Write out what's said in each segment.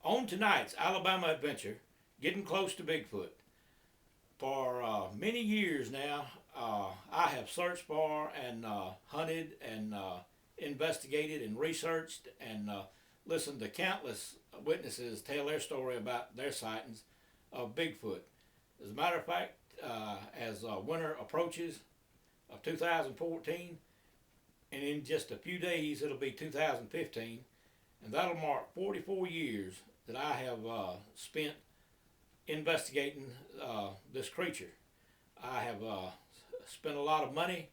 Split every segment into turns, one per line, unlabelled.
On tonight's Alabama adventure, getting close to Bigfoot. For many years now, I have searched for and hunted and investigated and researched and listened to countless witnesses tell their story about their sightings of Bigfoot. As a matter of fact, as winter approaches of 2014, and in just a few days it'll be 2015, and that'll mark 44 years that I have spent investigating this creature. I have spent a lot of money.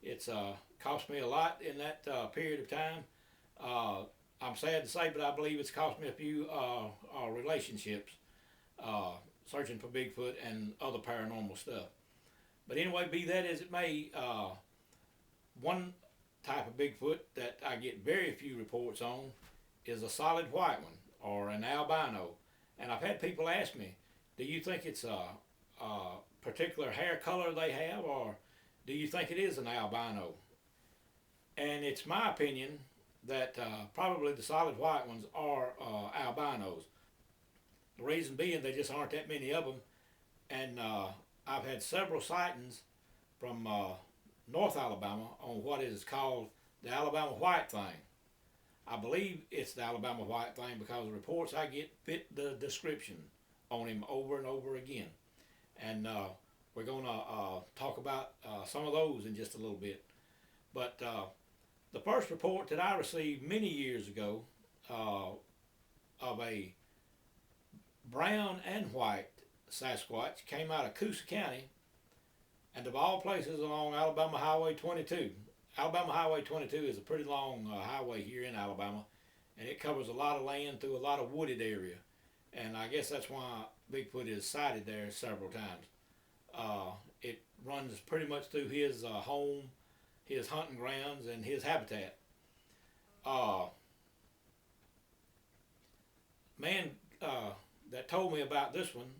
It's cost me a lot in that period of time. I'm sad to say, but I believe it's cost me a few relationships searching for Bigfoot and other paranormal stuff. But anyway, be that as it may, one type of Bigfoot that I get very few reports on is a solid white one or an albino. And I've had people ask me, do you think it's a particular hair color they have, or do you think it is an albino? And it's my opinion that probably the solid white ones are albinos. The reason being there just aren't that many of them, and I've had several sightings from North Alabama on what is called the Alabama white thing. I believe it's the Alabama white thing because the reports I get fit the description on him over and over again. And we're going to talk about some of those in just a little bit. But the first report that I received many years ago of a brown and white Sasquatch came out of Coosa County, and of all places along Alabama Highway 22. Alabama Highway 22 is a pretty long highway here in Alabama, and it covers a lot of land through a lot of wooded area. And I guess that's why Bigfoot is sighted there several times. It runs pretty much through his home, his hunting grounds, and his habitat. Man that told me about this one,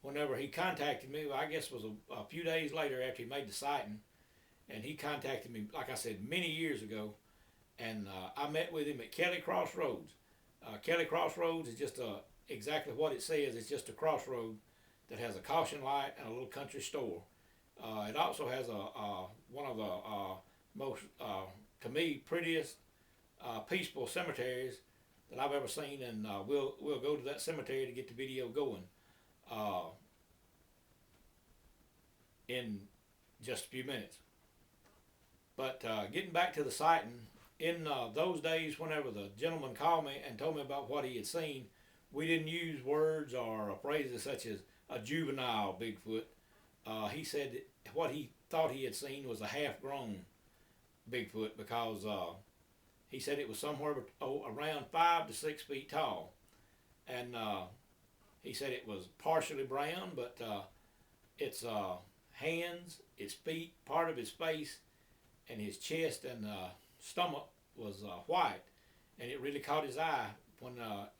whenever he contacted me, I guess it was a few days later after he made the sighting, and he contacted me, like I said, many years ago, and I met with him at Kelly Crossroads. Kelly Crossroads is just exactly what it says. It's just a crossroad that has a caution light and a little country store. It also has one of the most, to me, prettiest, peaceful cemeteries that I've ever seen, and we'll go to that cemetery to get the video going in just a few minutes. But getting back to the sighting, in those days whenever the gentleman called me and told me about what he had seen, we didn't use words or phrases such as a juvenile Bigfoot. He said that what he thought he had seen was a half-grown Bigfoot because he said it was somewhere around 5 to 6 feet tall. And he said it was partially brown, but its hands, its feet, part of his face, and his chest and stomach was white. And it really caught his eye when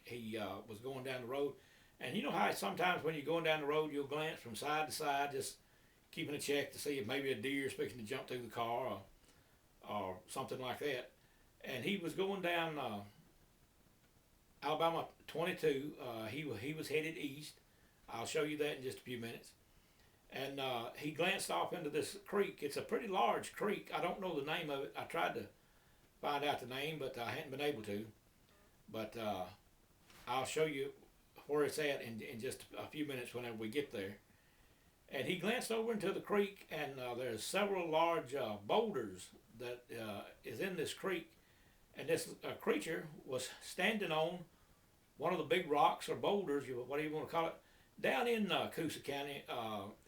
he was going down the road. And you know how sometimes when you're going down the road, you'll glance from side to side, just keeping a check to see if maybe a deer is fixing to jump through the car or something like that. And he was going down Alabama 22. He was headed east. I'll show you that in just a few minutes. And he glanced off into this creek. It's a pretty large creek. I don't know the name of it. I tried to find out the name, but I hadn't been able to. But I'll show you where it's at in just a few minutes whenever we get there. And he glanced over into the creek, and there's several large boulders that is in this creek. And this creature was standing on one of the big rocks or boulders, whatever you want to call it. Down in Coosa County,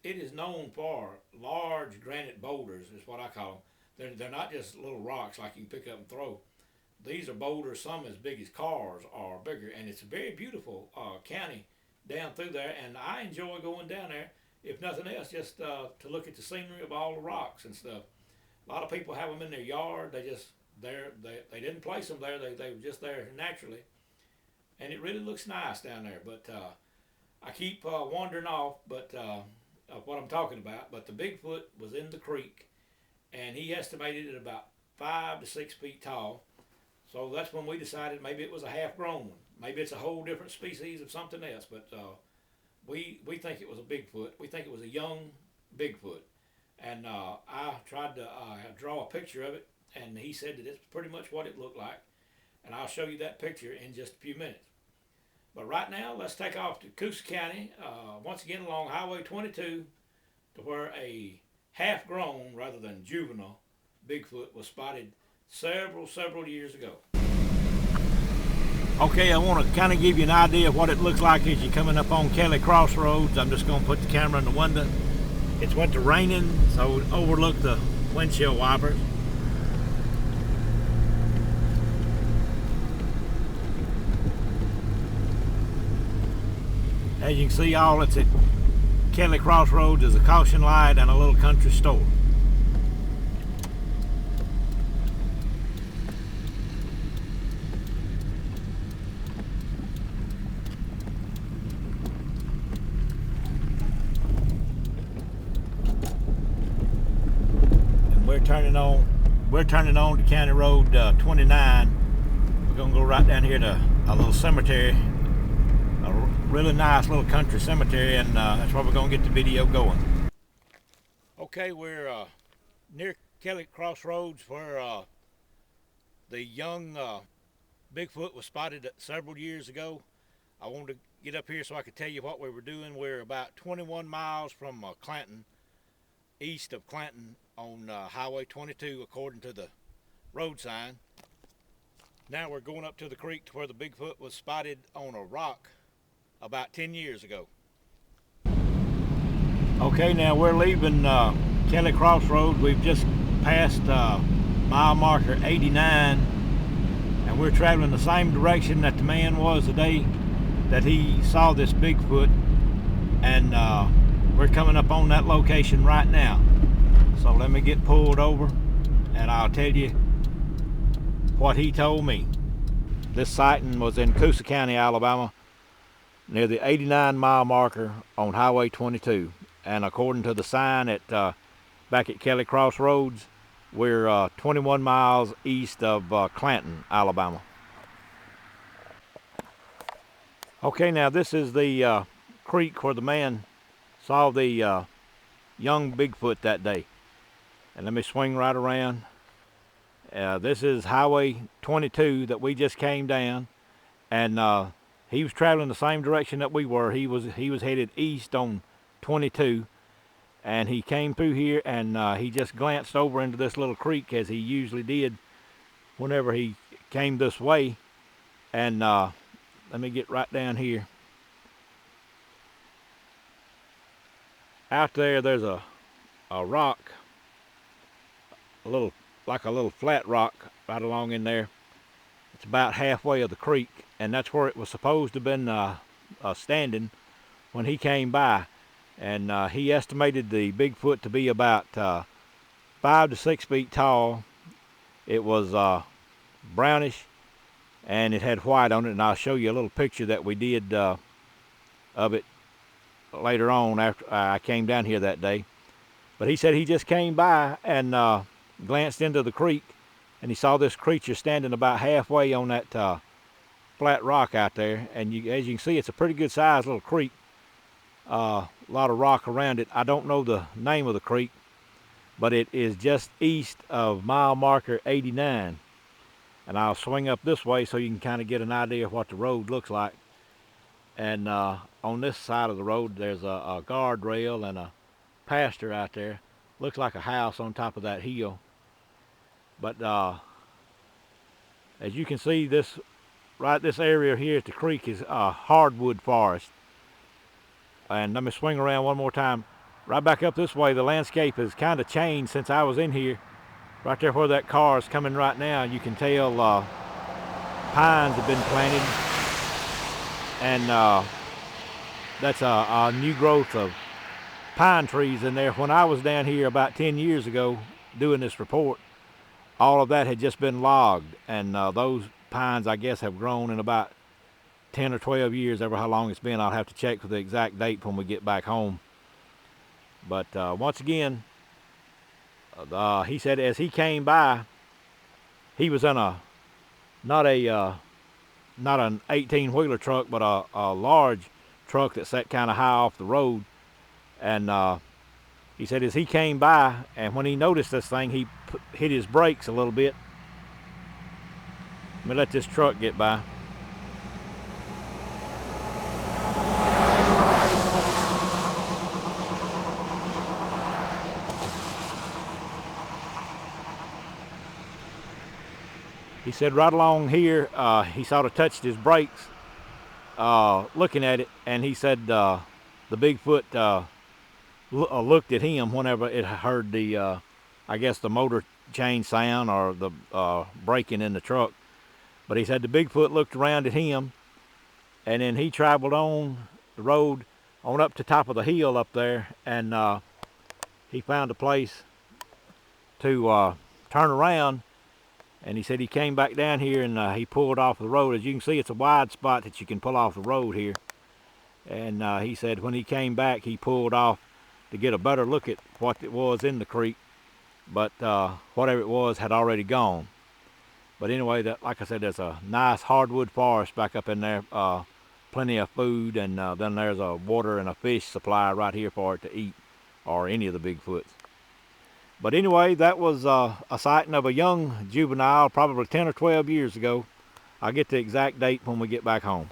it is known for large granite boulders, is what I call them. They're not just little rocks like you can pick up and throw. These are boulders, some as big as cars or bigger, and it's a very beautiful county down through there, and I enjoy going down there, if nothing else, just to look at the scenery of all the rocks and stuff. A lot of people have them in their yard. They didn't place them there. They were just there naturally, and it really looks nice down there. But I keep wandering off, of what I'm talking about. But the Bigfoot was in the creek, and he estimated it about 5 to 6 feet tall. So that's when we decided maybe it was a half-grown one. Maybe it's a whole different species of something else. But we think it was a Bigfoot. We think it was a young Bigfoot. And I tried to draw a picture of it, and he said that it's pretty much what it looked like. And I'll show you that picture in just a few minutes. But right now, let's take off to Coosa County, once again along Highway 22, to where a half-grown rather than juvenile Bigfoot was spotted several years ago. Okay, I want to kind of give you an idea of what it looks like as you're coming up on Kelly Crossroads. I'm just going to put the camera in the window. It's went to raining, so overlook the windshield wipers. As you can see, all that's at Kelly Crossroads is a caution light and a little country store. And we're turning on to County Road 29. We're gonna go right down here to a little cemetery. A really nice little country cemetery, and that's where we're going to get the video going. Okay, we're near Kelly Crossroads where the young Bigfoot was spotted several years ago. I wanted to get up here so I could tell you what we were doing. We're about 21 miles from Clanton, east of Clanton on Highway 22 according to the road sign. Now we're going up to the creek to where the Bigfoot was spotted on a rock about 10 years ago. Okay, now we're leaving Kelly Crossroads. We've just passed mile marker 89, and we're traveling the same direction that the man was the day that he saw this Bigfoot, and we're coming up on that location right now. So let me get pulled over and I'll tell you what he told me. This sighting was in Coosa County, Alabama, near the 89 mile marker on Highway 22, and according to the sign at back at Kelly Crossroads, we're 21 miles east of Clanton, Alabama. Okay, now this is the creek where the man saw the young Bigfoot that day, and let me swing right around. This is Highway 22 that we just came down, and he was traveling the same direction that we were. He was headed east on 22, and he came through here, and he just glanced over into this little creek as he usually did whenever he came this way. And let me get right down here. Out there's a rock, like a little flat rock right along in there. It's about halfway of the creek, and that's where it was supposed to have been standing when he came by. And he estimated the Bigfoot to be about 5 to 6 feet tall. It was brownish, and it had white on it, and I'll show you a little picture that we did of it later on after I came down here that day. But he said he just came by and glanced into the creek, and he saw this creature standing about halfway on that flat rock out there. And as you can see, it's a pretty good sized little creek. A lot of rock around it. I don't know the name of the creek, but it is just east of mile marker 89. And I'll swing up this way so you can kind of get an idea of what the road looks like. And on this side of the road, there's a guardrail and a pasture out there. Looks like a house on top of that hill. But as you can see, this area here at the creek is a hardwood forest. And let me swing around one more time. Right back up this way, the landscape has kind of changed since I was in here. Right there where that car is coming right now, you can tell pines have been planted. And that's a new growth of pine trees in there. When I was down here about 10 years ago doing this report, all of that had just been logged, and those pines, I guess, have grown in about 10 or 12 years, ever how long it's been. I'll have to check for the exact date when we get back home. But once again, he said as he came by, he was in a not not an 18-wheeler truck, but a large truck that sat kind of high off the road. And he said as he came by, and when he noticed this thing, he hit his brakes a little bit. Let me let this truck get by. He said right along here, he sort of touched his brakes looking at it, and he said the Bigfoot looked at him whenever it heard the, I guess, the motor chain sound or the braking in the truck. But he said the Bigfoot looked around at him, and then he traveled on the road on up to the top of the hill up there, and he found a place to turn around. And he said he came back down here and he pulled off the road. As you can see, it's a wide spot that you can pull off the road here. And he said when he came back, he pulled off to get a better look at what it was in the creek. But whatever it was had already gone. But anyway, like I said, there's a nice hardwood forest back up in there. Plenty of food, and then there's a water and a fish supply right here for it to eat, or any of the Bigfoots. But anyway, that was a sighting of a young juvenile, probably 10 or 12 years ago. I'll get the exact date when we get back home.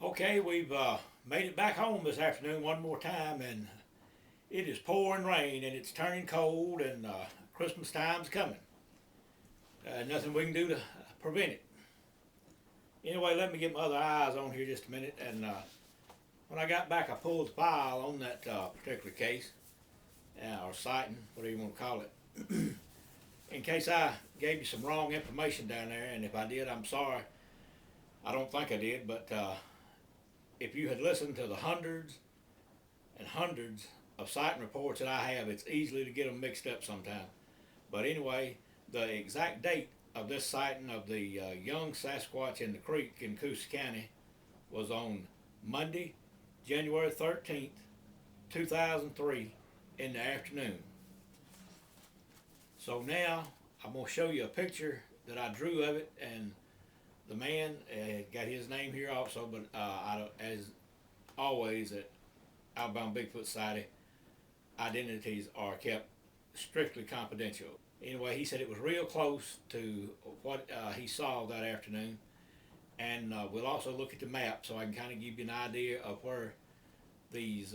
Okay, we've made it back home this afternoon one more time, and it is pouring rain, and it's turning cold, and Christmas time's coming. Nothing we can do to prevent it. Anyway, let me get my other eyes on here just a minute, and when I got back, I pulled the file on that particular case, or sighting, whatever you want to call it, in case I gave you some wrong information down there, and if I did, I'm sorry. I don't think I did, but if you had listened to the hundreds and hundreds of sighting reports that I have, it's easy to get them mixed up sometimes. But anyway, the exact date of this sighting of the young Sasquatch in the creek in Coosa County was on Monday, January 13th, 2003 in the afternoon. So now I'm going to show you a picture that I drew of it, and the man got his name here also, but as always at Alabama Bigfoot Society, identities are kept strictly confidential. Anyway, he said it was real close to what he saw that afternoon. And we'll also look at the map so I can kind of give you an idea of where these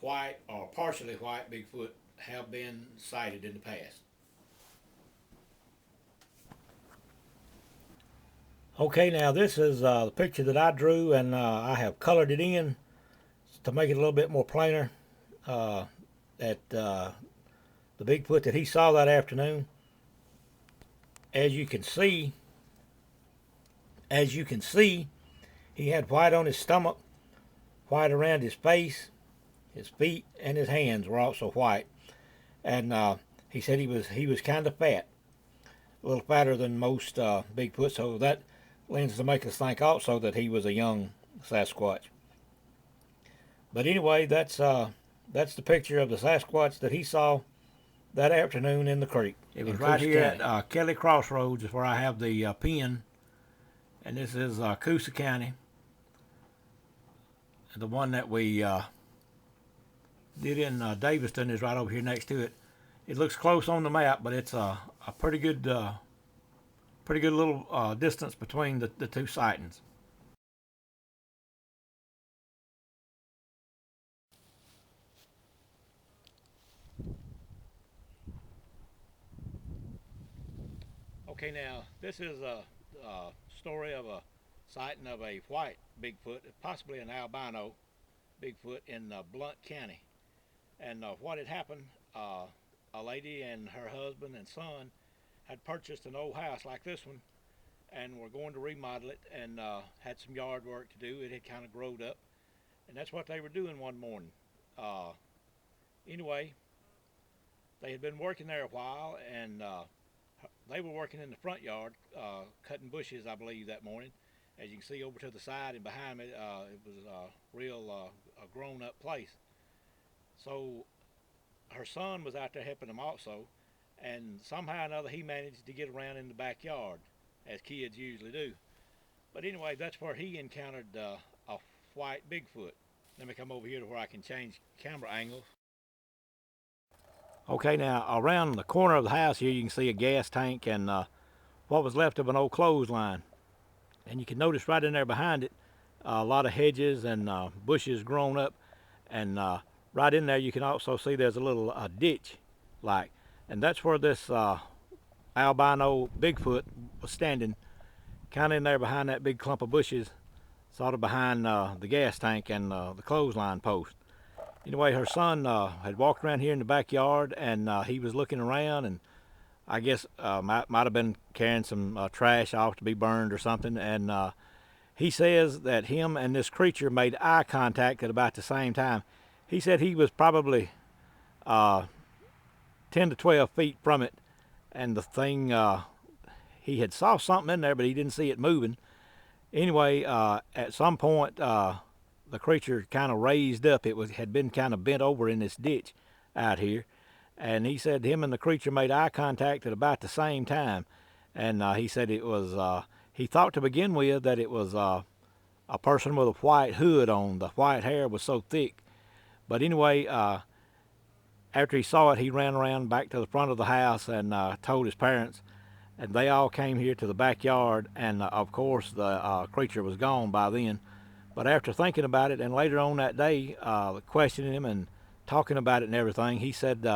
white or partially white Bigfoot have been sighted in the past. Okay, now this is the picture that I drew, and I have colored it in to make it a little bit more plainer at the Bigfoot that he saw that afternoon. As you can see, he had white on his stomach, white around his face, his feet, and his hands were also white. And he said he was kind of fat, a little fatter than most Bigfoot, so that lends to make us think also that he was a young Sasquatch. But anyway, that's the picture of the Sasquatch that he saw that afternoon in the creek. It was right here at Kelly Crossroads is where I have the pin, and this is Coosa County. The one that we did in Daviston is right over here next to it. It looks close on the map, but it's a pretty good little distance between the two sightings. Okay, now this is a story of a sighting of a white Bigfoot, possibly an albino Bigfoot in Blount County. And what had happened, a lady and her husband and son had purchased an old house like this one, and were going to remodel it, and had some yard work to do. It had kind of growed up, and that's what they were doing one morning. Anyway, they had been working there a while, and they were working in the front yard, cutting bushes, I believe, that morning. As you can see over to the side and behind me, it was a real a grown-up place. So her son was out there helping him also, and somehow or another he managed to get around in the backyard, as kids usually do. But anyway, that's where he encountered a white Bigfoot. Let me come over here to where I can change camera angles. Okay, now around the corner of the house here, you can see a gas tank and what was left of an old clothesline. And you can notice right in there behind it, a lot of hedges and bushes grown up. And right in there, you can also see there's a little ditch, like, and that's where this albino Bigfoot was standing, kind of in there behind that big clump of bushes, sort of behind the gas tank and the clothesline post. Anyway, her son had walked around here in the backyard, and he was looking around, and I guess might have been carrying some trash off to be burned or something. And he says that him and this creature made eye contact at about the same time. He said he was probably 10 to 12 feet from it, and the thing, he had saw something in there, but he didn't see it moving. Anyway, at some point, the creature kind of raised up. Had been kind of bent over in this ditch out here, and he said him and the creature made eye contact at about the same time. And he said it was, he thought to begin with that it was a person with a white hood on. The white hair was so thick. But anyway, after he saw it, he ran around back to the front of the house and told his parents, and they all came here to the backyard, and of course the creature was gone by then. But after thinking about it, and later on that day, questioning him and talking about it and everything, he said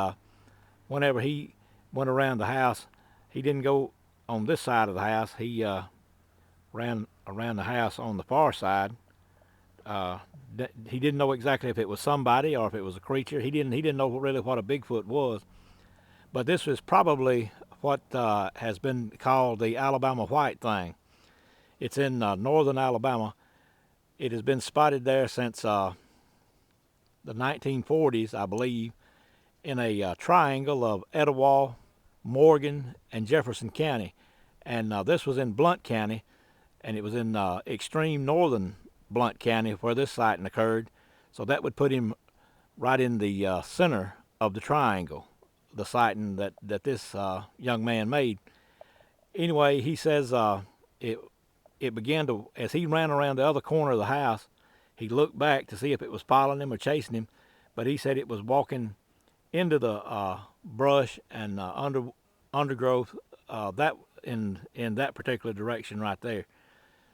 whenever he went around the house, he didn't go on this side of the house. He ran around the house on the far side. He didn't know exactly if it was somebody or if it was a creature. He didn't know really what a Bigfoot was. But this was probably what has been called the Alabama white thing. It's in northern Alabama. It has been spotted there since the 1940s, I believe, in a triangle of Etowah, Morgan, and Jefferson County. And this was in Blount County, and it was in extreme northern Blount County where this sighting occurred. So that would put him right in the center of the triangle, the sighting that this young man made. Anyway, he says it began to, as he ran around the other corner of the house, he looked back to see if it was following him or chasing him, but he said it was walking into the brush and undergrowth that in that particular direction right there.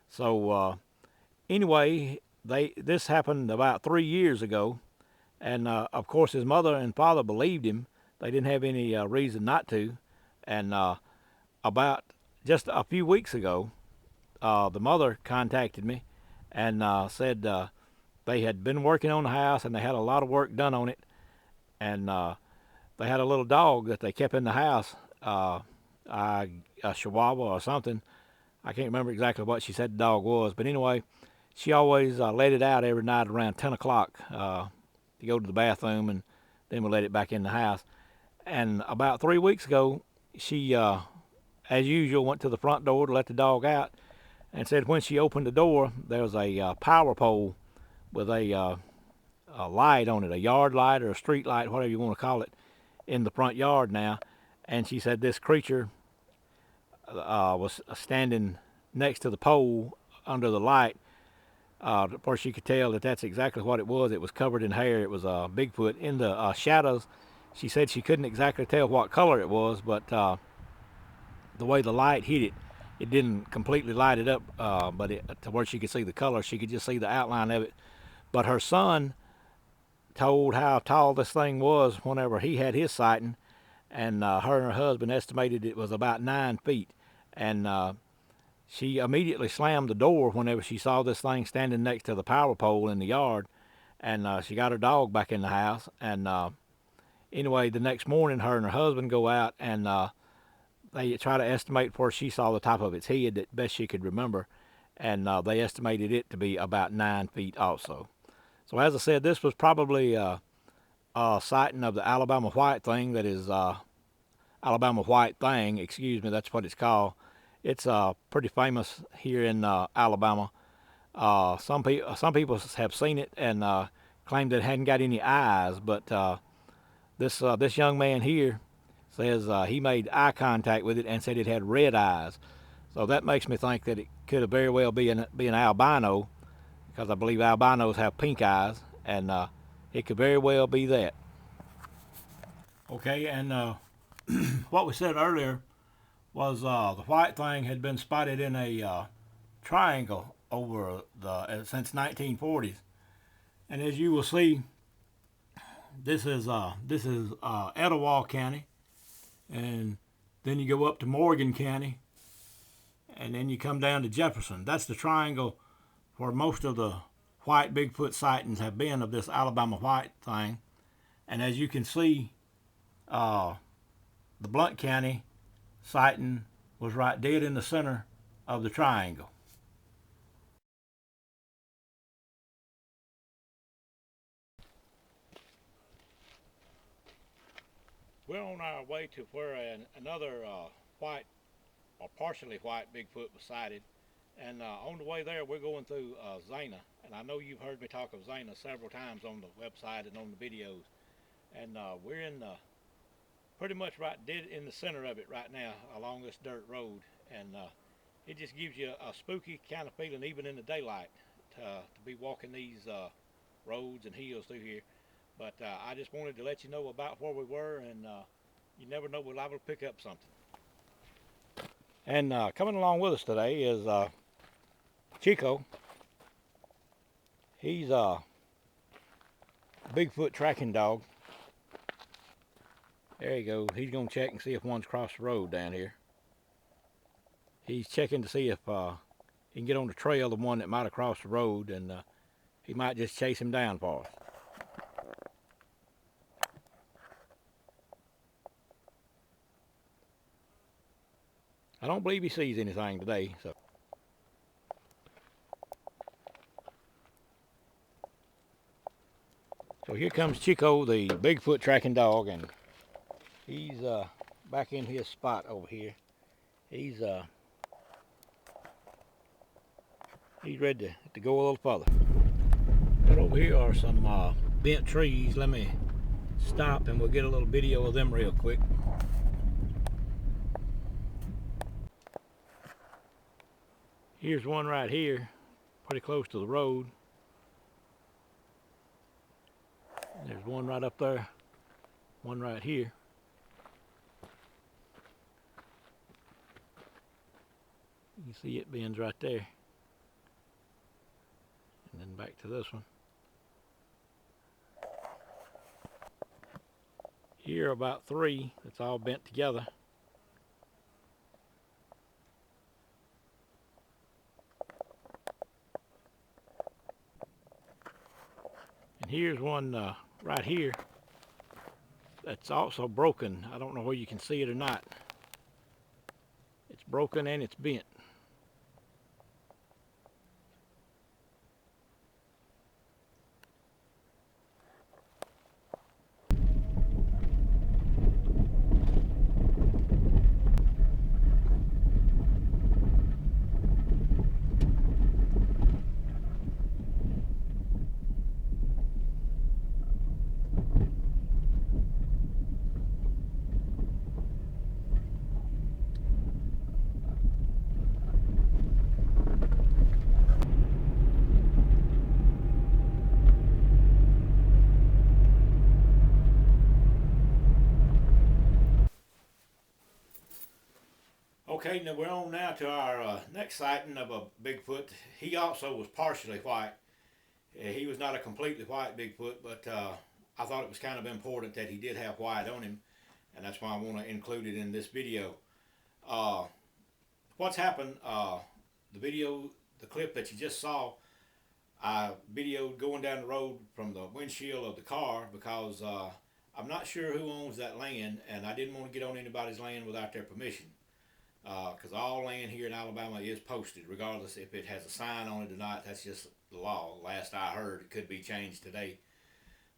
So anyway, this happened about 3 years ago, and of course his mother and father believed him. They didn't have any reason not to. And about just a few weeks ago, the mother contacted me and said they had been working on the house and they had a lot of work done on it. And they had a little dog that they kept in the house, a Chihuahua or something. I can't remember exactly what she said the dog was. But anyway, she always let it out every night around 10 o'clock to go to the bathroom, and then we let it back in the house. And about 3 weeks ago, she, as usual, went to the front door to let the dog out, and said when she opened the door, there was a power pole with a light on it, a yard light or a street light, whatever you want to call it, in the front yard now. And she said this creature was standing next to the pole under the light, where she could tell that that's exactly what it was. It was covered in hair. It was a Bigfoot. In the shadows, she said she couldn't exactly tell what color it was, but the way the light hit it, it didn't completely light it up, but to where she could see the color. She could just see the outline of it. But her son told how tall this thing was whenever he had his sighting, and her and her husband estimated it was about 9 feet. And she immediately slammed the door whenever she saw this thing standing next to the power pole in the yard, and she got her dog back in the house. And anyway, the next morning, her and her husband go out, and they try to estimate where she saw the top of its head, that best she could remember, and they estimated it to be about 9 feet also. So as I said, this was probably a sighting of the Alabama white thing. That is Alabama white thing, excuse me, that's what it's called. It's pretty famous here in Alabama. Some people have seen it and claim that it hadn't got any eyes, but This young man here says he made eye contact with it and said it had red eyes. So that makes me think that it could have very well be an albino, because I believe albinos have pink eyes, and it could very well be that. Okay, and what we said earlier was the white thing had been spotted in a triangle over the since 1940s, and as you will see, this is Etowah County, and then you go up to Morgan County, and then you come down to Jefferson. That's the triangle where most of the white Bigfoot sightings have been of this Alabama white thing. And as you can see, the Blount County sighting was right dead in the center of the triangle. We're on our way to where another white or partially white Bigfoot was sighted. And on the way there, we're going through Zana. And I know you've heard me talk of Zana several times on the website and on the videos. And we're in pretty much right dead in the center of it right now along this dirt road. And it just gives you a spooky kind of feeling even in the daylight to be walking these roads and hills through here. But I just wanted to let you know about where we were, and you never know, we're liable to pick up something. And coming along with us today is Chico. He's a Bigfoot tracking dog. There you go. He's going to check and see if one's crossed the road down here. He's checking to see if he can get on the trail of one that might have crossed the road, and he might just chase him down for us. I don't believe he sees anything today, so here comes Chico, the Bigfoot tracking dog, and he's back in his spot over here. He's ready to go a little further. But over here are some bent trees. Let me stop and we'll get a little video of them real quick. Here's one right here, pretty close to the road. There's one right up there, one right here. You see it bends right there. And then back to this one. Here are about three that's all bent together. And here's one right here that's also broken. I don't know whether you can see it or not. It's broken and it's bent. Okay, now we're on now to our next sighting of a Bigfoot. He also was partially white. He was not a completely white Bigfoot, but I thought it was kind of important that he did have white on him, and that's why I want to include it in this video. What's happened, the clip that you just saw, I videoed going down the road from the windshield of the car because I'm not sure who owns that land, and I didn't want to get on anybody's land without their permission. Because all land here in Alabama is posted, regardless if it has a sign on it or not. That's just the law. Last I heard, it could be changed today.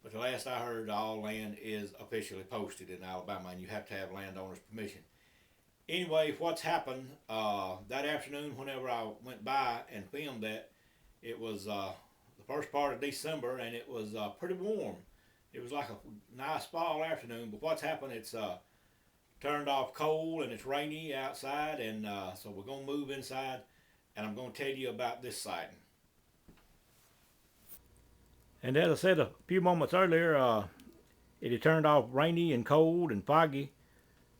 But the last I heard, all land is officially posted in Alabama, and you have to have landowner's permission. Anyway, what's happened that afternoon whenever I went by and filmed that, it was the first part of December, and it was pretty warm. It was like a nice fall afternoon, but what's happened? It's turned off cold and it's rainy outside, and so we're gonna move inside, and I'm gonna tell you about this sighting. And as I said a few moments earlier, it had turned off rainy and cold and foggy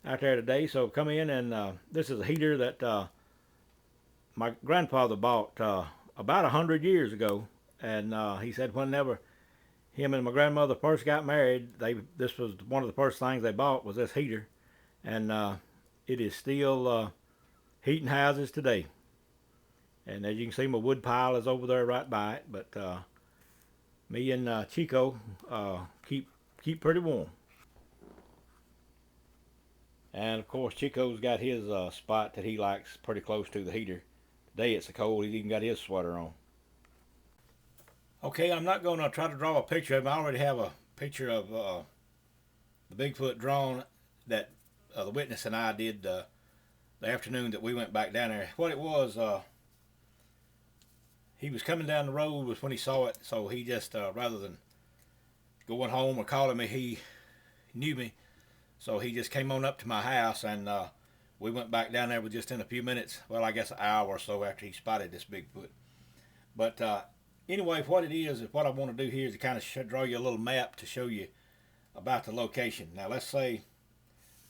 out there today. So come in, and this is a heater that my grandfather bought about 100 years ago, and he said whenever him and my grandmother first got married, this was one of the first things they bought was this heater, and it is still heating houses today. And as you can see, my wood pile is over there right by it, but me and Chico keep pretty warm. And of course, Chico's got his spot that he likes pretty close to the heater. Today it's so cold, he's even got his sweater on. Okay, I'm not going to try to draw a picture of him. I already have a picture of the Bigfoot drawn that the witness and I did the afternoon that we went back down there. What it was, he was coming down the road was when he saw it, so he just, rather than going home or calling me, he knew me. So he just came on up to my house, and we went back down there just in a few minutes. Well, I guess an hour or so after he spotted this Bigfoot. But anyway, what it is what I want to do here is to kind of draw you a little map to show you about the location. Now, let's say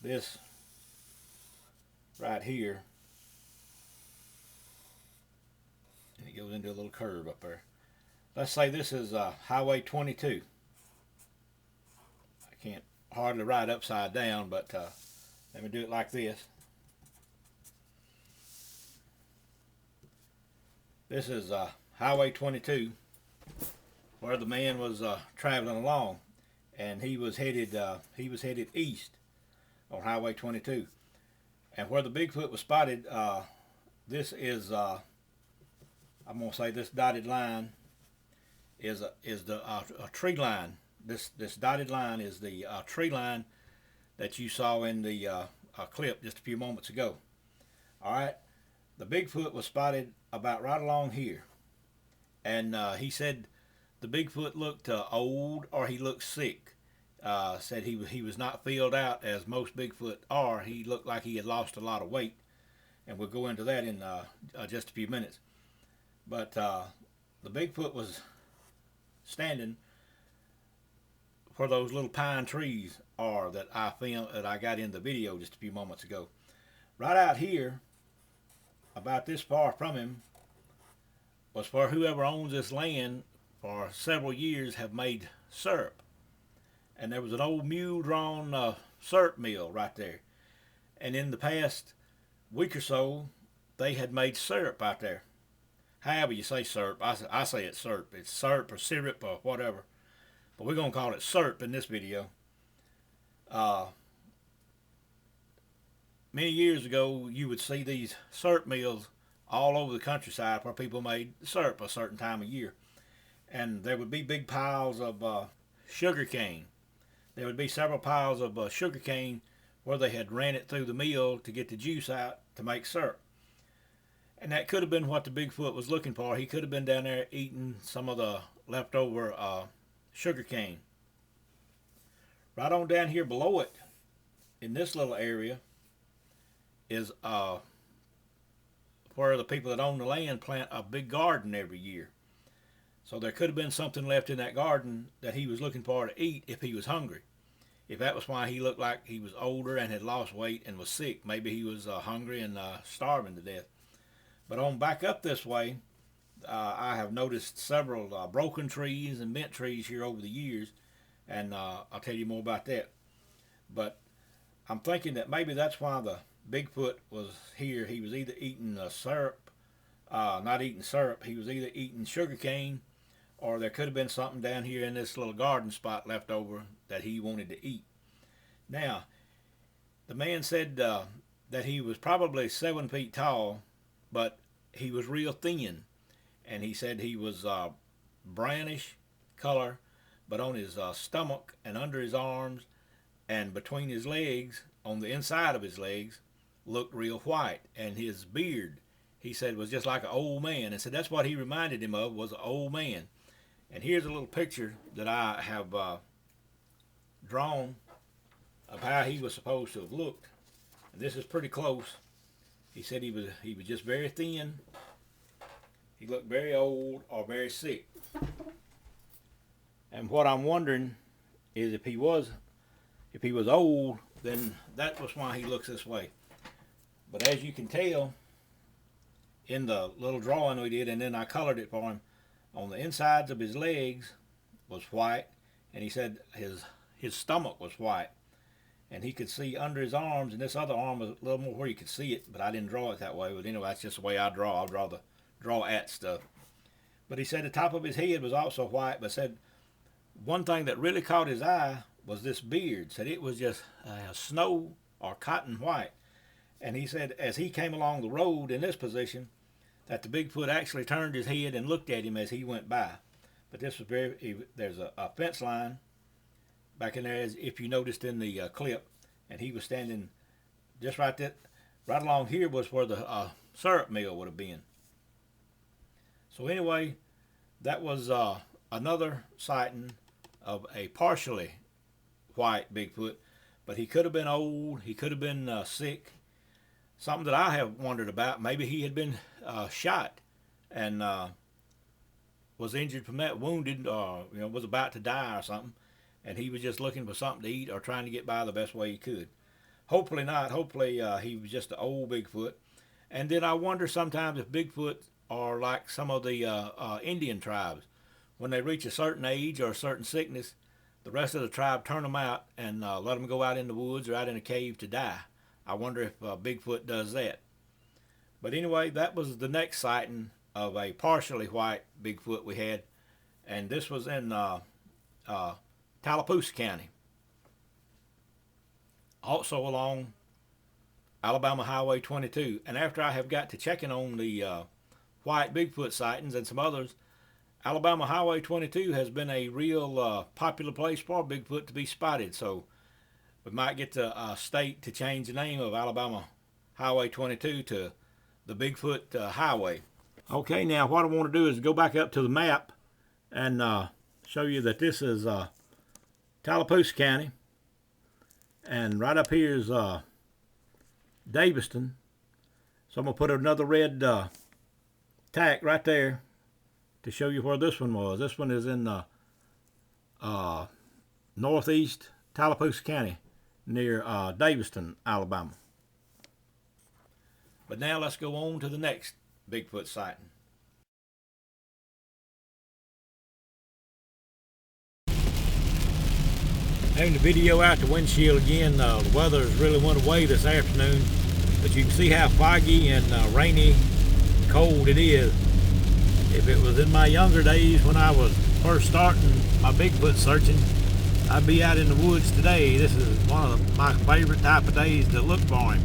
this right here, and it goes into a little curve up there. Let's say this is Highway 22. I can't hardly write upside down, but let me do it like this. This is Highway 22, where the man was traveling along, and he was headed east on Highway 22. And where the Bigfoot was spotted, this is I'm gonna say this dotted line is the a tree line. This dotted line is the tree line that you saw in the clip just a few moments ago. All right, the Bigfoot was spotted about right along here, and he said the Bigfoot looked old or he looked sick. Said he was not filled out as most Bigfoot are. He looked like he had lost a lot of weight, and we'll go into that in just a few minutes. But the Bigfoot was standing where those little pine trees are that I filmed, that I got in the video just a few moments ago. Right out here, about this far from him, was where whoever owns this land for several years have made syrup. And there was an old mule-drawn syrup mill right there. And in the past week or so, they had made syrup out there. However you say syrup, I say it's syrup. It's syrup or syrup or whatever. But we're going to call it syrup in this video. Many years ago, you would see these syrup mills all over the countryside where people made syrup a certain time of year. And there would be big piles of sugar cane. There would be several piles of sugar cane where they had ran it through the mill to get the juice out to make syrup. And that could have been what the Bigfoot was looking for. He could have been down there eating some of the leftover sugar cane. Right on down here below it, in this little area, is where the people that own the land plant a big garden every year. So there could have been something left in that garden that he was looking for to eat if he was hungry. If that was why he looked like he was older and had lost weight and was sick, maybe he was hungry and starving to death. But on back up this way, I have noticed several broken trees and bent trees here over the years, and I'll tell you more about that. But I'm thinking that maybe that's why the Bigfoot was here. He was either eating syrup, not eating syrup, he was either eating sugar cane, or there could have been something down here in this little garden spot left over that he wanted to eat. Now, the man said that he was probably 7 feet tall, but he was real thin. And he said he was brownish color, but on his stomach and under his arms and between his legs, on the inside of his legs, looked real white. And his beard, he said, was just like an old man. And said that's what he reminded him of, was an old man. And here's a little picture that I have drawn of how he was supposed to have looked. And this is pretty close. He said he was just very thin. He looked very old or very sick. And what I'm wondering is if he was old, then that was why he looks this way. But as you can tell in the little drawing we did, and then I colored it for him, on the insides of his legs was white, and he said his stomach was white, and he could see under his arms, and this other arm was a little more where you could see it, but I didn't draw it that way. But anyway, that's just the way I draw. I'll draw at stuff. But he said the top of his head was also white, but said one thing that really caught his eye was this beard. Said it was just snow or cotton white. And he said as he came along the road in this position, that the Bigfoot actually turned his head and looked at him as he went by. But this was there's a fence line back in there, as if you noticed in the clip, and he was standing just right along here was where the syrup mill would have been. So anyway, that was another sighting of a partially white Bigfoot, but he could have been old, he could have been sick. Something that I have wondered about, maybe he had been shot and was injured from that, wounded, or was about to die or something, and he was just looking for something to eat or trying to get by the best way he could. Hopefully not. Hopefully he was just an old Bigfoot. And then I wonder sometimes if Bigfoot are like some of the Indian tribes. When they reach a certain age or a certain sickness, the rest of the tribe turn them out and let them go out in the woods or out in a cave to die. I wonder if Bigfoot does that. But anyway, that was the next sighting of a partially white Bigfoot we had. And this was in Tallapoosa County. Also along Alabama Highway 22. And after I have got to checking on the white Bigfoot sightings and some others, Alabama Highway 22 has been a real popular place for Bigfoot to be spotted. So we might get the state to change the name of Alabama Highway 22 to the Bigfoot Highway. Okay, now what I want to do is go back up to the map and show you that this is Tallapoosa County. And right up here is Daviston. So I'm going to put another red tack right there to show you where this one was. This one is in northeast Tallapoosa County, near Daviston, Alabama. But now let's go on to the next Bigfoot sighting. Having the video out the windshield again, the weather has really went away this afternoon, but you can see how foggy and rainy, cold it is. If it was in my younger days when I was first starting my Bigfoot searching, I'd be out in the woods today. This is one of my favorite type of days to look for him.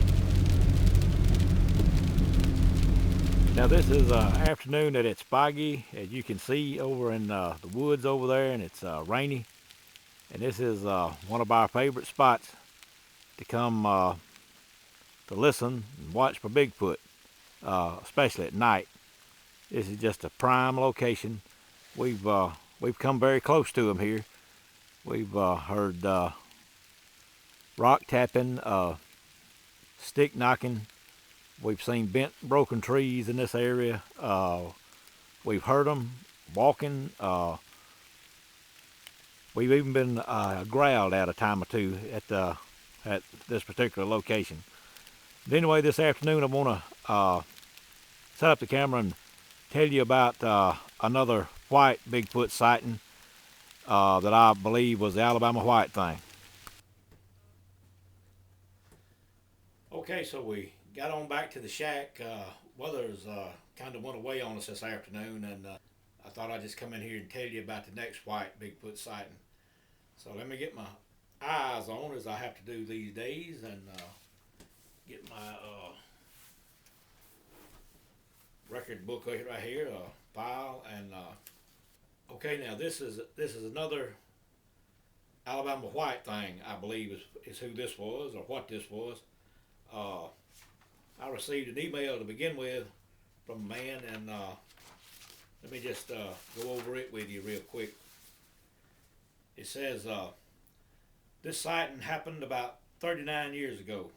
Now this is afternoon that it's foggy, as you can see over in the woods over there, and it's rainy. And this is one of our favorite spots to come to listen and watch for Bigfoot, especially at night. This is just a prime location. We've come very close to them here. We've heard rock tapping, stick knocking. We've seen bent, broken trees in this area. We've heard them walking. We've even been growled at a time or two at this particular location. But anyway, this afternoon I want to set up the camera and tell you about another white Bigfoot sighting that I believe was the Alabama white thing. Okay, so we got on back to the shack. Weather's kind of went away on us this afternoon, and I thought I'd just come in here and tell you about the next white Bigfoot sighting. So let me get my eyes on, as I have to do these days, and get my record book right here, file, and okay, now this is another Alabama white thing, I believe is who this was or what this was. I received an email to begin with from a man, and let me just go over it with you real quick. It says, This sighting happened about 39 years ago.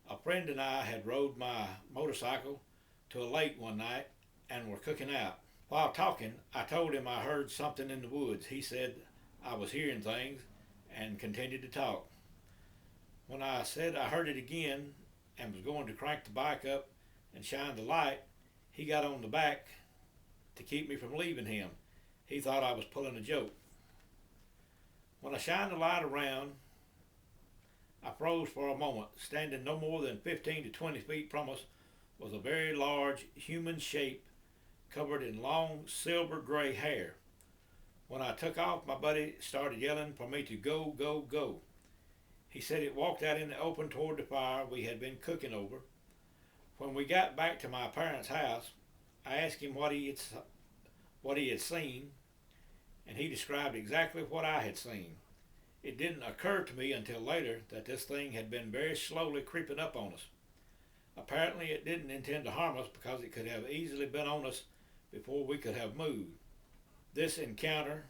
A friend and I had rode my motorcycle to a lake one night and were cooking out. While talking, I told him I heard something in the woods. He said I was hearing things and continued to talk. When I said I heard it again and was going to crank the bike up and shine the light, he got on the back to keep me from leaving him. He thought I was pulling a joke. When I shined the light around, I froze for a moment. Standing no more than 15 to 20 feet from us was a very large human shape covered in long silver gray hair. When I took off, my buddy started yelling for me to go, go, go. He said it walked out in the open toward the fire we had been cooking over. When we got back to my parents' house, I asked him what he had seen, and he described exactly what I had seen. It didn't occur to me until later that this thing had been very slowly creeping up on us. Apparently it didn't intend to harm us because it could have easily been on us before we could have moved. This encounter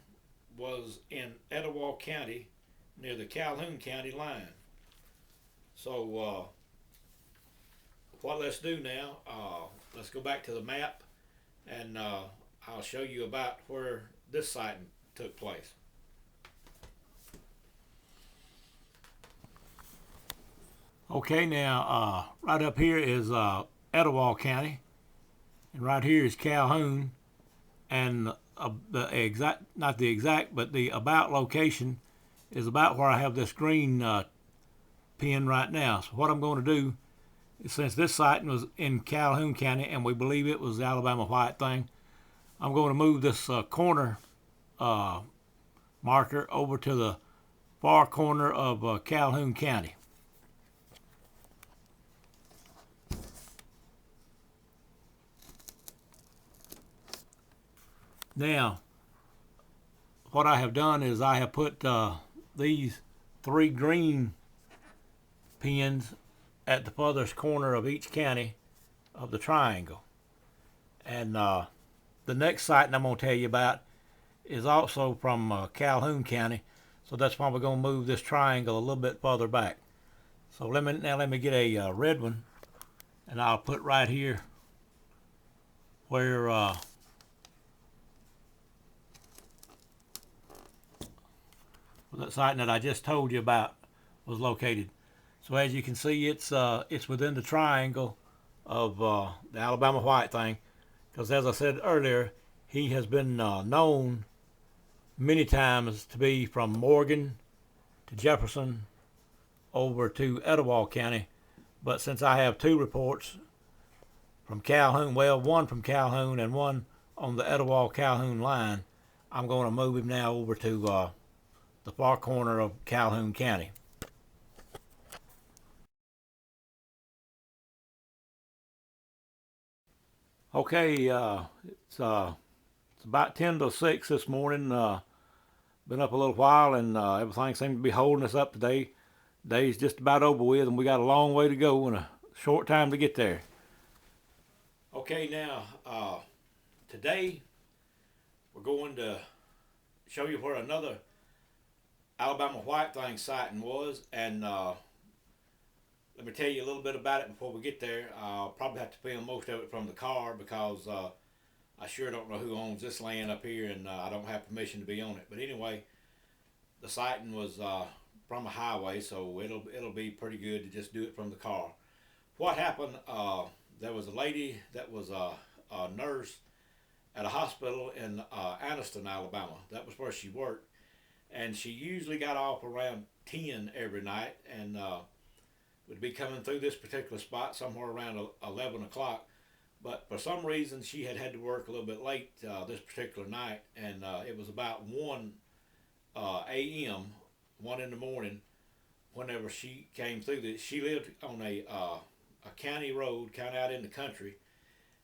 was in Etowah County near the Calhoun County line. So what let's do now, let's go back to the map and I'll show you about where this sighting took place. Okay, now right up here is Etowah County, and right here is Calhoun, and the exact, not the exact, but the about location is about where I have this green pin right now. So what I'm going to do is, since this sighting was in Calhoun County and we believe it was the Alabama white thing, I'm going to move this corner marker over to the far corner of Calhoun County. Now, what I have done is I have put these 3 green pins at the furthest corner of each county of the triangle. And the next sighting I'm going to tell you about is also from Calhoun County, so that's why we're going to move this triangle a little bit further back. So let me get a red one, and I'll put right here where that sighting that I just told you about was located. So as you can see, it's within the triangle of the Alabama white thing, because as I said earlier, he has been known many times to be from Morgan to Jefferson over to Etowah County. But since I have 2 reports from Calhoun, well, one from Calhoun and one on the Etowah-Calhoun line, I'm going to move him now over to the far corner of Calhoun County. Okay, it's about 10 to 6 this morning. Been up a little while, and everything seems to be holding us up today. Day's just about over with, and we got a long way to go and a short time to get there. Okay, now today we're going to show you where another Alabama white thing sighting was, and let me tell you a little bit about it before we get there. I'll probably have to film most of it from the car because I sure don't know who owns this land up here, and I don't have permission to be on it. But anyway, the sighting was from a highway, so it'll be pretty good to just do it from the car. What happened? There was a lady that was a nurse at a hospital in Anniston, Alabama. That was where she worked, and she usually got off around 10 every night, and would be coming through this particular spot somewhere around 11 o'clock. But for some reason, she had to work a little bit late this particular night, and it was about 1 a.m., 1 in the morning, whenever she came through this. She lived on a county road, kind of out in the country,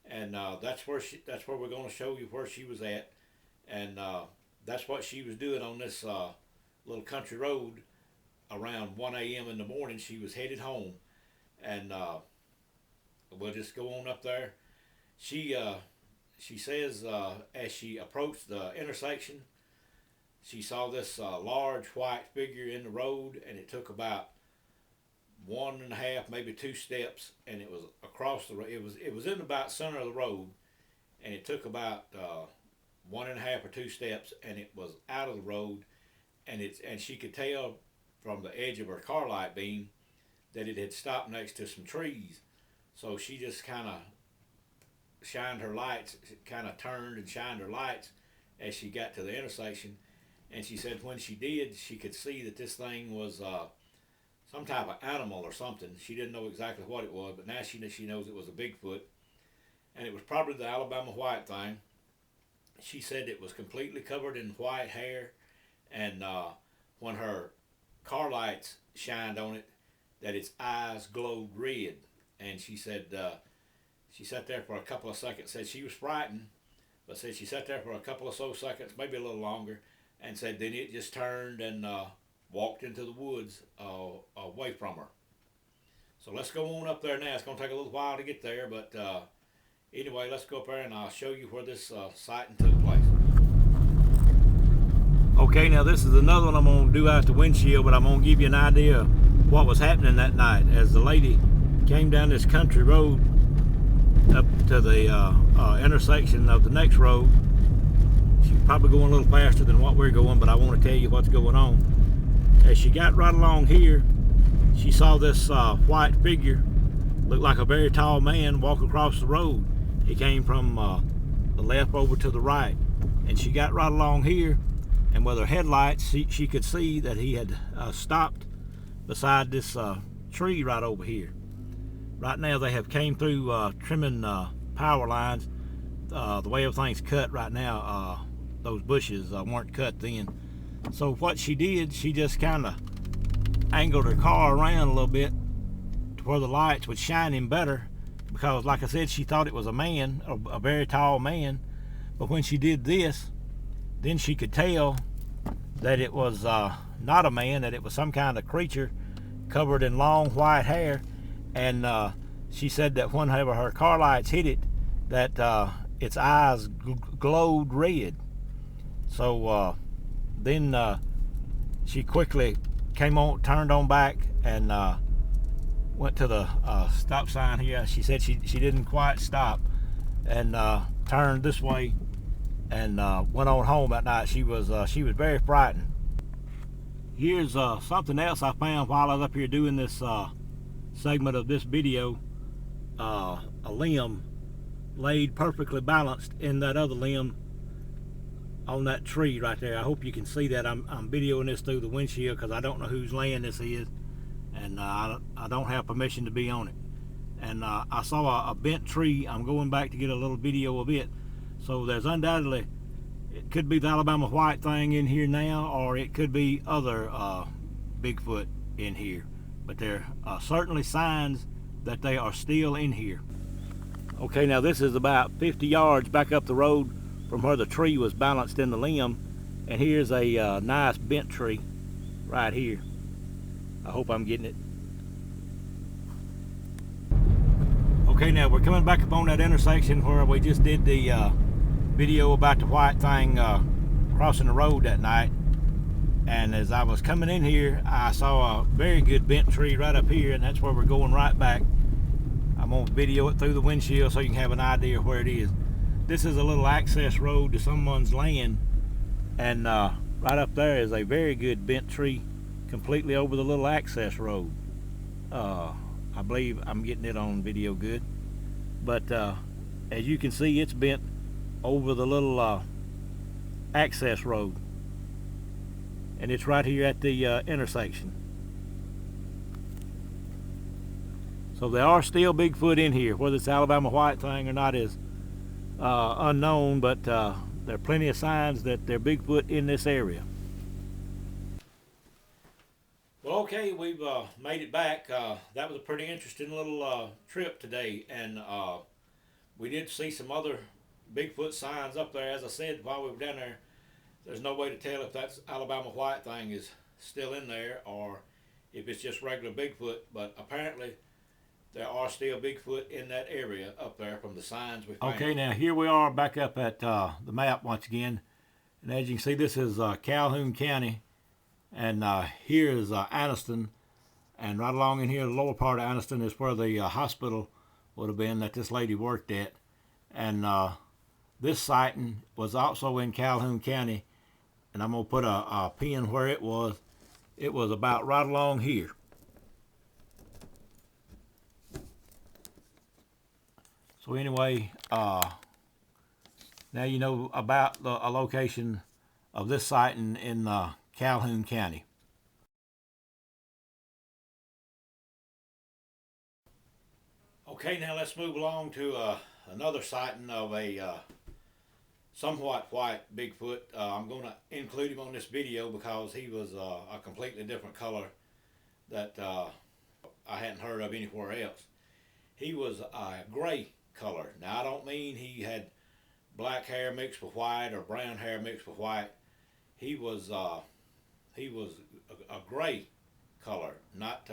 and that's where we're going to show you where she was at, and that's what she was doing on this little country road around 1 a.m. in the morning. She was headed home, and we'll just go on up there. She says as she approached the intersection she saw this large white figure in the road, and it took about 1.5, maybe 2 steps, and it was across the road. It was in about center of the road, and it took about 1.5 or 2 steps, and it was out of the road, and she could tell from the edge of her car light beam that it had stopped next to some trees. So she just kind of shined her lights, kind of turned and shined her lights as she got to the intersection. And she said when she did, she could see that this thing was some type of animal or something. She didn't know exactly what it was, but now she knows it was a Bigfoot. And it was probably the Alabama white thing. She said it was completely covered in white hair, and when her car lights shined on it, that its eyes glowed red. And she said she sat there for a couple of seconds, said she was frightened, but said she sat there for a couple of seconds, maybe a little longer, and said then it just turned and walked into the woods away from her. So let's go on up there now. It's going to take a little while to get there, but anyway, let's go up there and I'll show you where this sighting took place. Okay, now this is another one I'm going to do out the windshield, but I'm going to give you an idea of what was happening that night. As the lady came down this country road up to the intersection of the next road, she was probably going a little faster than what we're going, but I want to tell you what's going on. As she got right along here, she saw this white figure, looked like a very tall man, walk across the road. He came from the left over to the right, and she got right along here, and with her headlights she could see that he had stopped beside this tree right over here. Right now they have came through trimming power lines. The way everything's cut right now, those bushes weren't cut then. So what she did, she just kind of angled her car around a little bit to where the lights would shine him better, because like I said, she thought it was a man, a very tall man. But when she did this, then she could tell that it was not a man, that it was some kind of creature covered in long white hair. And she said that whenever her car lights hit it, that its eyes glowed red. So then she quickly turned on back and went to the stop sign here. She said she didn't quite stop, and turned this way and went on home that night. She was very frightened. Here's something else I found while I was up here doing this segment of this video. A limb laid perfectly balanced in that other limb on that tree right there. I hope you can see that. I'm videoing this through the windshield because I don't know whose land this is, and I don't have permission to be on it. And I saw a bent tree. I'm going back to get a little video of it. So there's undoubtedly, it could be the Alabama white thing in here now, or it could be other Bigfoot in here. But there are certainly signs that they are still in here. Okay, now this is about 50 yards back up the road from where the tree was balanced in the limb, and here's a nice bent tree right here. I hope I'm getting it. Okay, now we're coming back up on that intersection where we just did the video about the white thing crossing the road that night. And as I was coming in here, I saw a very good bent tree right up here, and that's where we're going right back. I'm going to video it through the windshield so you can have an idea of where it is. This is a little access road to someone's land, and right up there is a very good bent tree completely over the little access road. I believe I'm getting it on video good, but as you can see, it's bent over the little access road, and it's right here at the intersection. So there are still Bigfoot in here. Whether it's Alabama white thing or not is unknown, but there are plenty of signs that there are Bigfoot in this area. Well, okay, we've made it back. That was a pretty interesting little trip today, and we did see some other Bigfoot signs up there. As I said while we were down there, there's no way to tell if that's Alabama white thing is still in there or if it's just regular Bigfoot, but apparently there are still Bigfoot in that area up there from the signs we found. Okay, now here we are back up at the map once again, And as you can see, this is Calhoun County, and here is Anniston, and right along in here, the lower part of Anniston is where the hospital would have been that this lady worked at. And this sighting was also in Calhoun County, and I'm going to put a pin where it was. It was about right along here. So anyway, now you know about a location of this sighting in Calhoun County. Okay, now let's move along to another sighting of a somewhat white Bigfoot. I'm going to include him on this video because he was a completely different color that I hadn't heard of anywhere else. He was a gray color. Now I don't mean he had black hair mixed with white or brown hair mixed with white. He was a gray color, not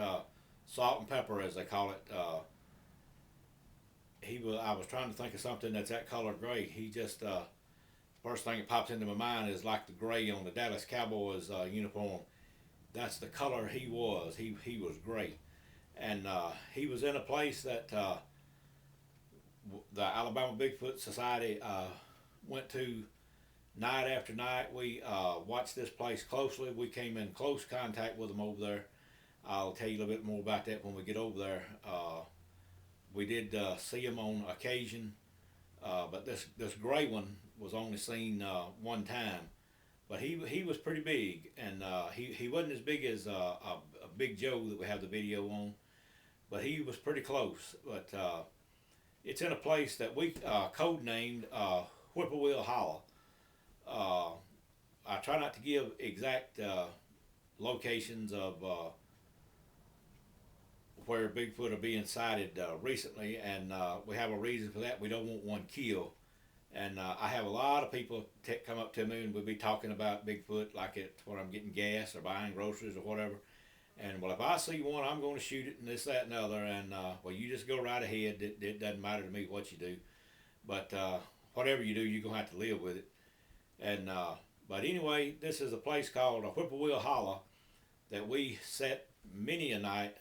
salt and pepper as they call it. I was trying to think of something that's that color gray. He just first thing that pops into my mind is like the gray on the Dallas Cowboys uniform. That's the color he was. He was gray, and he was in a place that the Alabama Bigfoot Society went to night after night. We watched this place closely. We came in close contact with them over there. I'll tell you a little bit more about that when we get over there. We did see him on occasion, but this gray one was only seen one time. But he was pretty big, and he wasn't as big as a Big Joe that we have the video on, but he was pretty close. But it's in a place that we codenamed Whippoorwill Hollow. I try not to give exact locations of where Bigfoot are being sighted recently, and we have a reason for that. We don't want one killed. And I have a lot of people come up to me and we'll be talking about Bigfoot like it's when I'm getting gas or buying groceries or whatever. And well, if I see one, I'm going to shoot it and this, that, and other. And well, you just go right ahead. It doesn't matter to me what you do. But whatever you do, you're going to have to live with it. And but anyway, this is a place called Whippoorwill Hollow that we set many a night.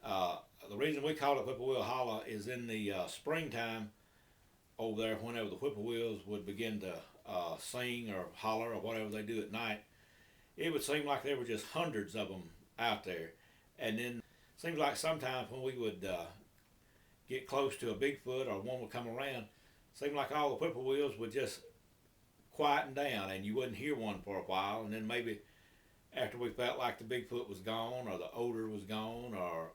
The reason we call it Whippoorwill Hollow is in the springtime over there, whenever the whippoorwills would begin to sing or holler or whatever they do at night, it would seem like there were just hundreds of them out there. And then it seems like sometimes when we would get close to a Bigfoot or one would come around, it seemed like all the whippoorwills would just quieten down and you wouldn't hear one for a while. And then maybe after we felt like the Bigfoot was gone or the odor was gone or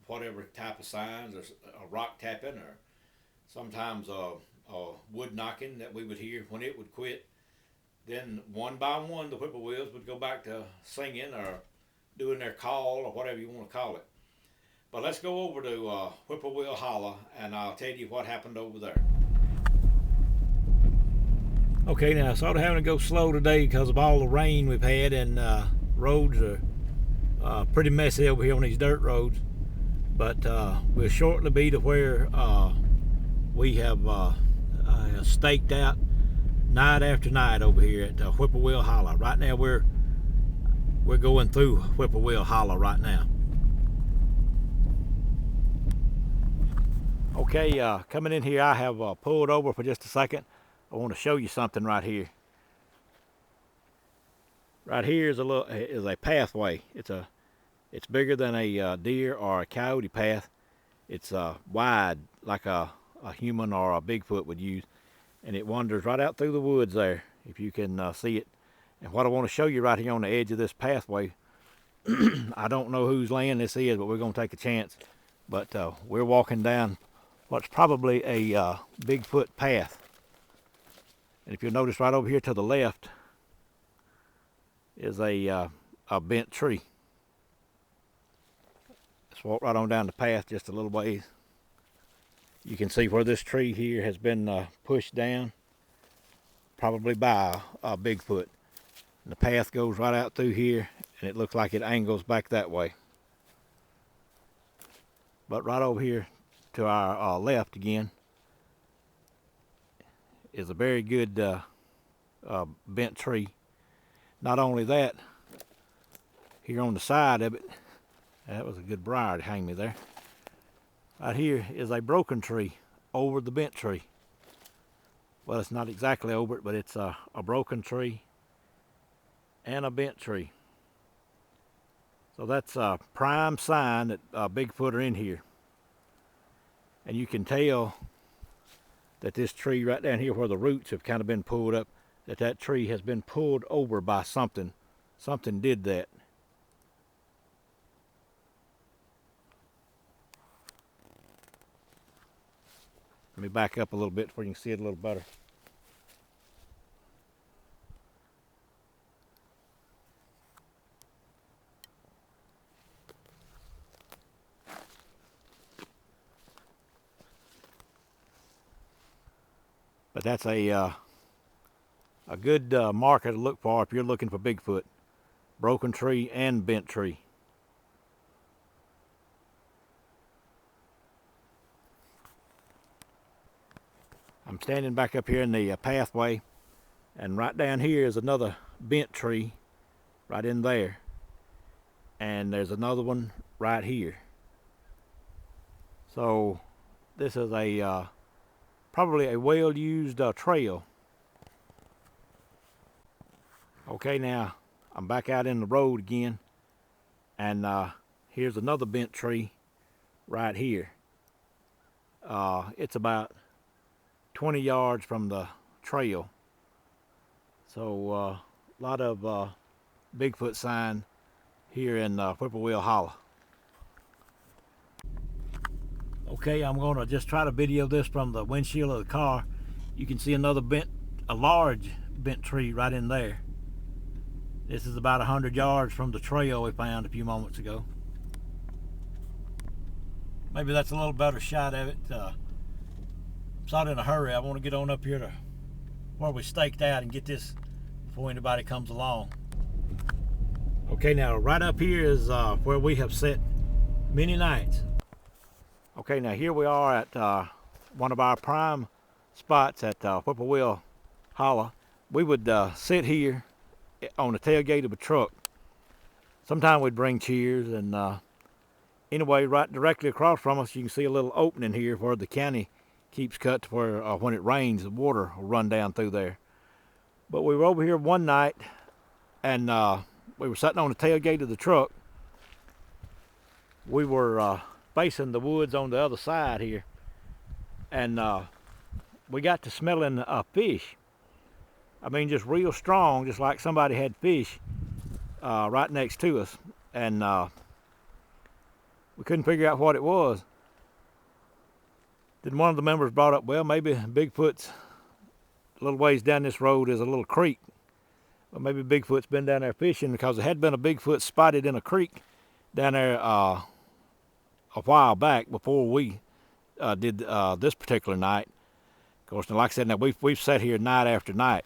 whatever type of signs or rock tapping or sometimes wood knocking that we would hear, when it would quit, then one by one the whippoorwills would go back to singing or doing their call or whatever you want to call it. But let's go over to Whippoorwill Hollow and I'll tell you what happened over there. Okay, now sort of having to go slow today because of all the rain we've had, and roads are pretty messy over here on these dirt roads. But we'll shortly be to where we have staked out night after night over here at Whippoorwill Hollow. Right now we're going through Whippoorwill Hollow right now. Okay, coming in here, I have pulled over for just a second. I want to show you something right here. Right here is a pathway. It's bigger than a deer or a coyote path. It's wide like a human or a Bigfoot would use, and it wanders right out through the woods there, if you can see it. And what I want to show you right here on the edge of this pathway, I don't know whose land this is, but we're going to take a chance. But we're walking down what's probably a Bigfoot path. And if you'll notice, right over here to the left is a bent tree. Let's walk right on down the path just a little ways. You can see where this tree here has been pushed down, probably by a Bigfoot. And the path goes right out through here, and it looks like it angles back that way. But right over here to our left again is a very good bent tree. Not only that, here on the side of it, that was a good briar to hang me there. Right here is a broken tree over the bent tree. Well, it's not exactly over it, but it's a broken tree and a bent tree. So that's a prime sign that Bigfoot are in here. And you can tell that this tree right down here where the roots have kind of been pulled up, that tree has been pulled over by something. Something did that. Let me back up a little bit so you can see it a little better. But that's a good marker to look for if you're looking for Bigfoot. Broken tree and bent tree. I'm standing back up here in the pathway, and right down here is another bent tree right in there. And there's another one right here. So this is a probably a well-used trail. Okay, now I'm back out in the road again, and here's another bent tree right here. It's about 20 yards from the trail. So a lot of Bigfoot sign here in Whippoorwill Hollow. Okay, I'm going to just try to video this from the windshield of the car. You can see another a large bent tree right in there. This is about 100 yards from the trail we found a few moments ago. Maybe that's a little better shot of it. I'm not in a hurry. I want to get on up here to where we staked out and get this before anybody comes along. Okay, now right up here is where we have set many nights. Okay, now here we are at one of our prime spots at Whippoorwill Hollow. We would sit here on the tailgate of a truck. Sometimes we'd bring chairs, and anyway, right directly across from us, you can see a little opening here where the county keeps cut to where when it rains, the water will run down through there. But we were over here one night, and we were sitting on the tailgate of the truck. We were facing the woods on the other side here, and we got to smelling a fish. I mean, just real strong, just like somebody had fish right next to us, and we couldn't figure out what it was. Then one of the members brought up, well, maybe Bigfoot's a little ways down this road is a little creek. Well, maybe Bigfoot's been down there fishing, because there had been a Bigfoot spotted in a creek down there a while back before we did this particular night. Of course, like I said, now we've sat here night after night,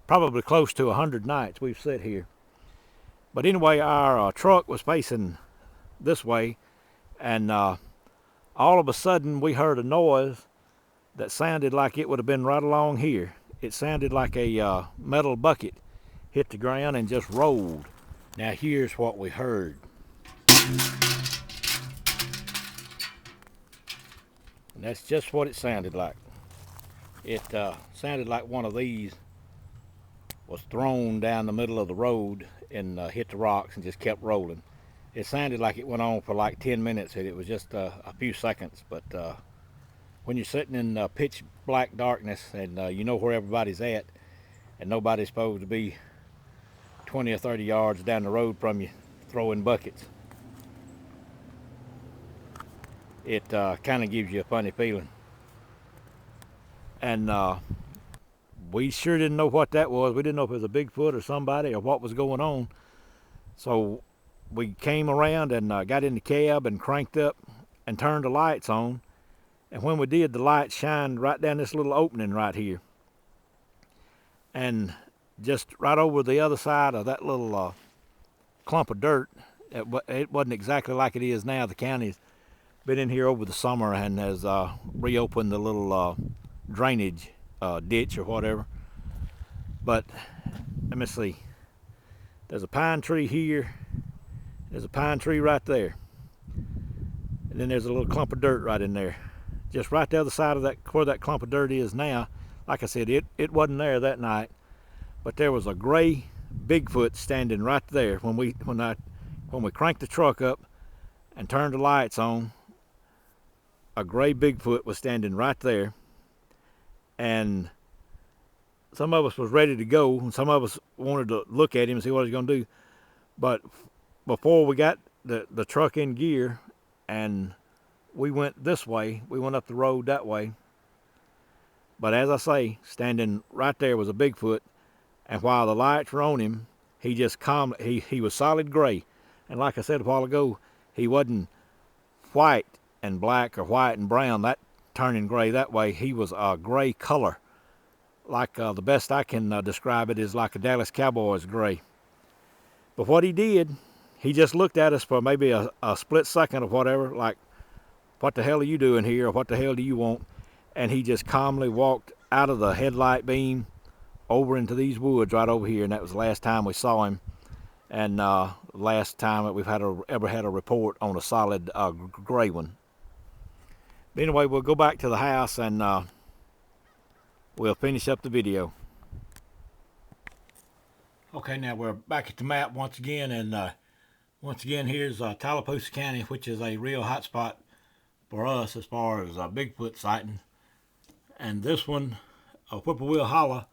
probably close to 100 nights we've sat here. But anyway, our truck was facing this way, and all of a sudden we heard a noise that sounded like it would have been right along here. It sounded like a metal bucket hit the ground and just rolled. Now here's what we heard. And that's just what it sounded like. It sounded like one of these was thrown down the middle of the road and hit the rocks and just kept rolling. It sounded like it went on for like 10 minutes, and it was just a few seconds. But when you're sitting in pitch black darkness, and you know where everybody's at, and nobody's supposed to be 20 or 30 yards down the road from you throwing buckets, it kind of gives you a funny feeling. And we sure didn't know what that was. We didn't know if it was a Bigfoot or somebody or what was going on. So we came around and got in the cab and cranked up and turned the lights on. And when we did, the lights shined right down this little opening right here. And just right over the other side of that little clump of dirt, it wasn't exactly like it is now. The county's been in here over the summer and has reopened the little drainage ditch or whatever. But let me see. There's a pine tree here. There's a pine tree right there. And then there's a little clump of dirt right in there. Just right the other side of that, where that clump of dirt is now. Like I said, it wasn't there that night. But there was a gray Bigfoot standing right there when we cranked the truck up and turned the lights on. A gray Bigfoot was standing right there, and some of us was ready to go, and some of us wanted to look at him and see what he's going to do. But before we got the truck in gear and we went this way, we went up the road that way. But as I say, standing right there was a Bigfoot, and while the lights were on him, he just he was solid gray. And like I said a while ago, he wasn't white and black or white and brown, that turning gray that way. He was a gray color. Like the best I can describe it is like a Dallas Cowboys gray. But what he did, he just looked at us for maybe a split second or whatever, like, what the hell are you doing here, or what the hell do you want? And he just calmly walked out of the headlight beam over into these woods right over here, and that was the last time we saw him, and last time that we've ever had a report on a solid gray one. But anyway, we'll go back to the house and we'll finish up the video. Okay, now we're back at the map once again, and once again here's Tallapoosa County, which is a real hot spot for us as far as Bigfoot sighting. And this one, Whippoorwill Hollow,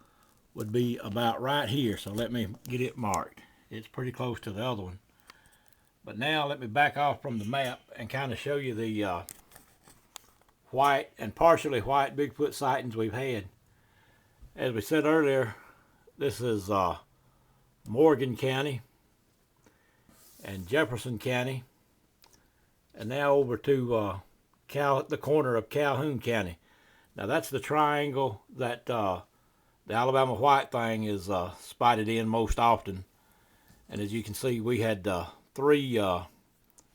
would be about right here, so let me get it marked. It's pretty close to the other one. But now let me back off from the map and kind of show you the white and partially white Bigfoot sightings we've had. As we said earlier, this is Morgan County and Jefferson County, and now over to the corner of Calhoun County. Now that's the triangle that the Alabama white thing is spotted in most often. And as you can see, we had 3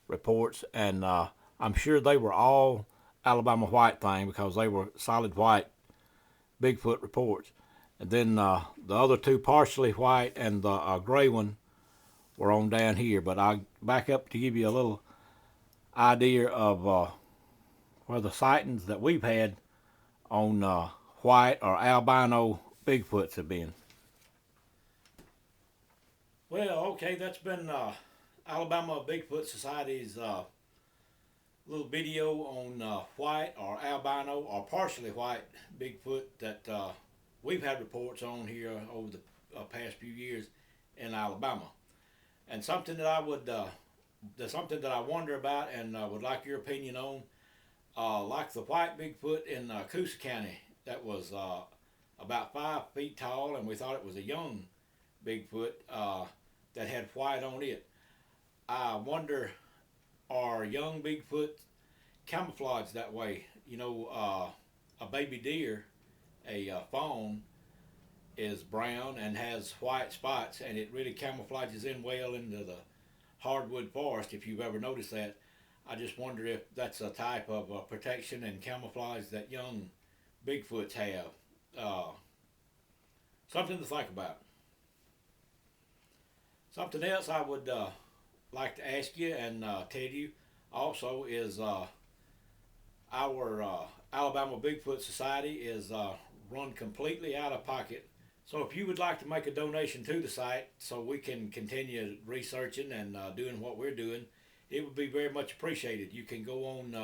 reports, and I'm sure they were all Alabama white thing because they were solid white Bigfoot reports. And then the other 2 partially white and the gray one were on down here. But I'll back up to give you a little idea of where the sightings that we've had on white or albino Bigfoots have been. Well, okay, that's been Alabama Bigfoot Society's little video on white or albino or partially white Bigfoot that we've had reports on here over the past few years in Alabama. And something that I would, something that I wonder about and would like your opinion on, like the white Bigfoot in Coosa County that was about 5 feet tall, and we thought it was a young Bigfoot that had white on it. I wonder, are young Bigfoot camouflaged that way? You know, a baby deer, a fawn, is brown and has white spots, and it really camouflages in well into the hardwood forest, if you've ever noticed that. I just wonder if that's a type of protection and camouflage that young Bigfoots have. Something to think about. Something else I would like to ask you and tell you also is our Alabama Bigfoot Society is run completely out of pocket. So if you would like to make a donation to the site so we can continue researching and doing what we're doing, it would be very much appreciated. You can go on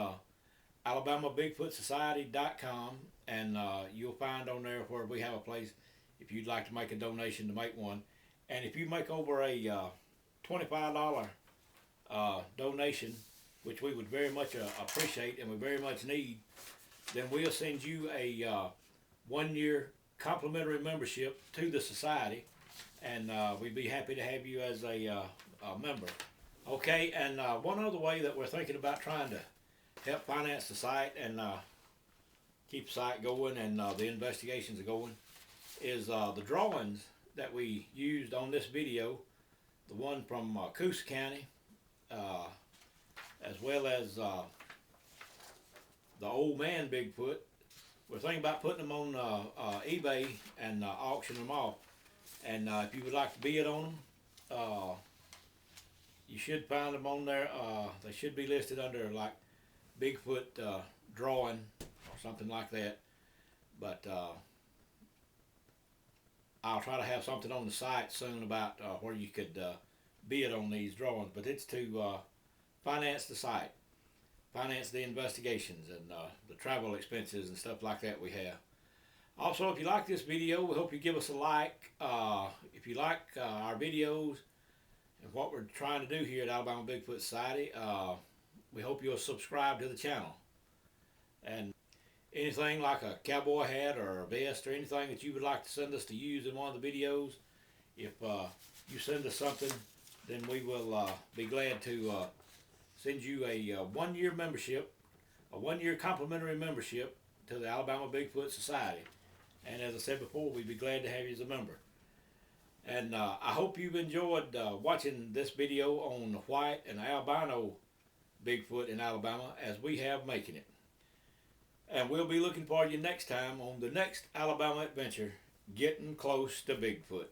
AlabamaBigfootSociety.com and you'll find on there where we have a place if you'd like to make a donation to make one. And if you make over a $25 donation, which we would very much appreciate and we very much need, then we'll send you a 1-year complimentary membership to the society, and we'd be happy to have you as a member. Okay, and one other way that we're thinking about trying to help finance the site and keep the site going and the investigations are going is the drawings that we used on this video, the one from Coosa County, as well as the old man Bigfoot. We're thinking about putting them on eBay and auctioning them off. And if you would like to bid on them, you should find them on there. They should be listed under like Bigfoot drawing or something like that. But I'll try to have something on the site soon about where you could bid on these drawings. But it's to finance the site, finance the investigations, and the travel expenses and stuff like that we have. Also, if you like this video, we hope you give us a like. If you like our videos and what we're trying to do here at Alabama Bigfoot Society, we hope you'll subscribe to the channel. And anything like a cowboy hat or a vest or anything that you would like to send us to use in one of the videos, if you send us something, then we will be glad to send you a 1-year membership, a 1-year complimentary membership to the Alabama Bigfoot Society. And as I said before, we'd be glad to have you as a member. And I hope you've enjoyed watching this video on the white and albino Bigfoot in Alabama as we have making it. And we'll be looking for you next time on the next Alabama adventure, Getting Close to Bigfoot.